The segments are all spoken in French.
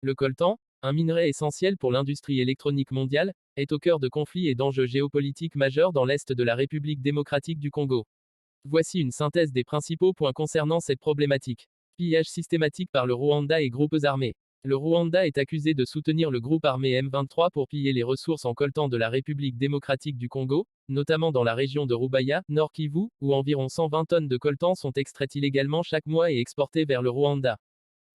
Le coltan, un minerai essentiel pour l'industrie électronique mondiale, est au cœur de conflits et d'enjeux géopolitiques majeurs dans l'est de la République démocratique du Congo. Voici une synthèse des principaux points concernant cette problématique. Pillage systématique par le Rwanda et groupes armés. Le Rwanda est accusé de soutenir le groupe armé M23 pour piller les ressources en coltan de la République démocratique du Congo, notamment dans la région de Rubaya, Nord Kivu, où environ 120 tonnes de coltan sont extraites illégalement chaque mois et exportées vers le Rwanda.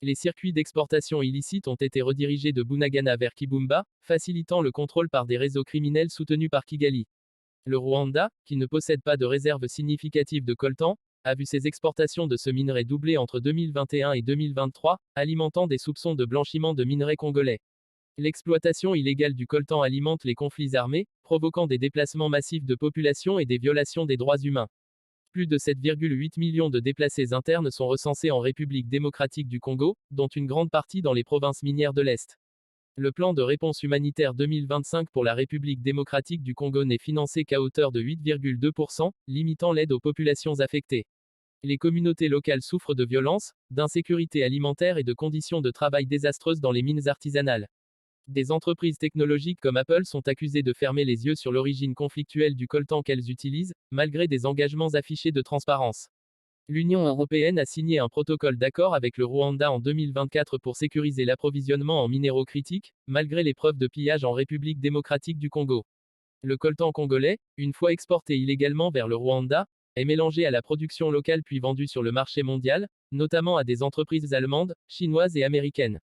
Les circuits d'exportation illicites ont été redirigés de Bunagana vers Kibumba, facilitant le contrôle par des réseaux criminels soutenus par Kigali. Le Rwanda, qui ne possède pas de réserves significatives de coltan, a vu ses exportations de ce minerai doubler entre 2021 et 2023, alimentant des soupçons de blanchiment de minerais congolais. L'exploitation illégale du coltan alimente les conflits armés, provoquant des déplacements massifs de population et des violations des droits humains. Plus de 7,8 millions de déplacés internes sont recensés en République démocratique du Congo, dont une grande partie dans les provinces minières de l'Est. Le plan de réponse humanitaire 2025 pour la République démocratique du Congo n'est financé qu'à hauteur de 8,2%, limitant l'aide aux populations affectées. Les communautés locales souffrent de violences, d'insécurité alimentaire et de conditions de travail désastreuses dans les mines artisanales. Des entreprises technologiques comme Apple sont accusées de fermer les yeux sur l'origine conflictuelle du coltan qu'elles utilisent, malgré des engagements affichés de transparence. L'Union européenne a signé un protocole d'accord avec le Rwanda en 2024 pour sécuriser l'approvisionnement en minéraux critiques, malgré les preuves de pillage en République démocratique du Congo. Le coltan congolais, une fois exporté illégalement vers le Rwanda, est mélangé à la production locale puis vendu sur le marché mondial, notamment à des entreprises allemandes, chinoises et américaines.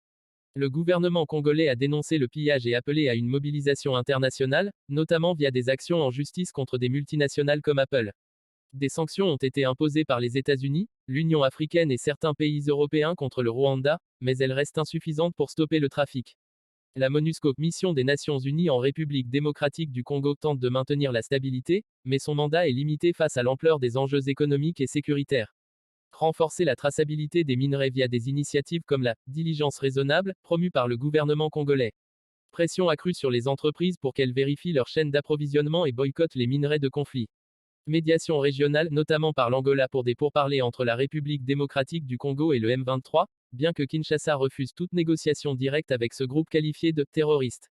Le gouvernement congolais a dénoncé le pillage et appelé à une mobilisation internationale, notamment via des actions en justice contre des multinationales comme Apple. Des sanctions ont été imposées par les États-Unis, l'Union africaine et certains pays européens contre le Rwanda, mais elles restent insuffisantes pour stopper le trafic. La MONUSCO, mission des Nations Unies en République démocratique du Congo, tente de maintenir la stabilité, mais son mandat est limité face à l'ampleur des enjeux économiques et sécuritaires. Renforcer la traçabilité des minerais via des initiatives comme la diligence raisonnable, promue par le gouvernement congolais. Pression accrue sur les entreprises pour qu'elles vérifient leur chaîne d'approvisionnement et boycottent les minerais de conflit. Médiation régionale, notamment par l'Angola pour des pourparlers entre la République démocratique du Congo et le M23, bien que Kinshasa refuse toute négociation directe avec ce groupe qualifié de terroriste.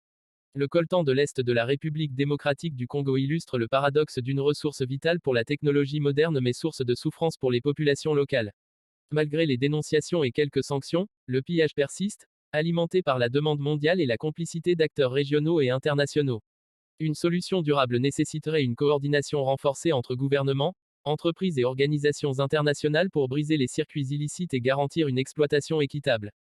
Le coltan de l'Est de la République démocratique du Congo illustre le paradoxe d'une ressource vitale pour la technologie moderne mais source de souffrance pour les populations locales. Malgré les dénonciations et quelques sanctions, le pillage persiste, alimenté par la demande mondiale et la complicité d'acteurs régionaux et internationaux. Une solution durable nécessiterait une coordination renforcée entre gouvernements, entreprises et organisations internationales pour briser les circuits illicites et garantir une exploitation équitable.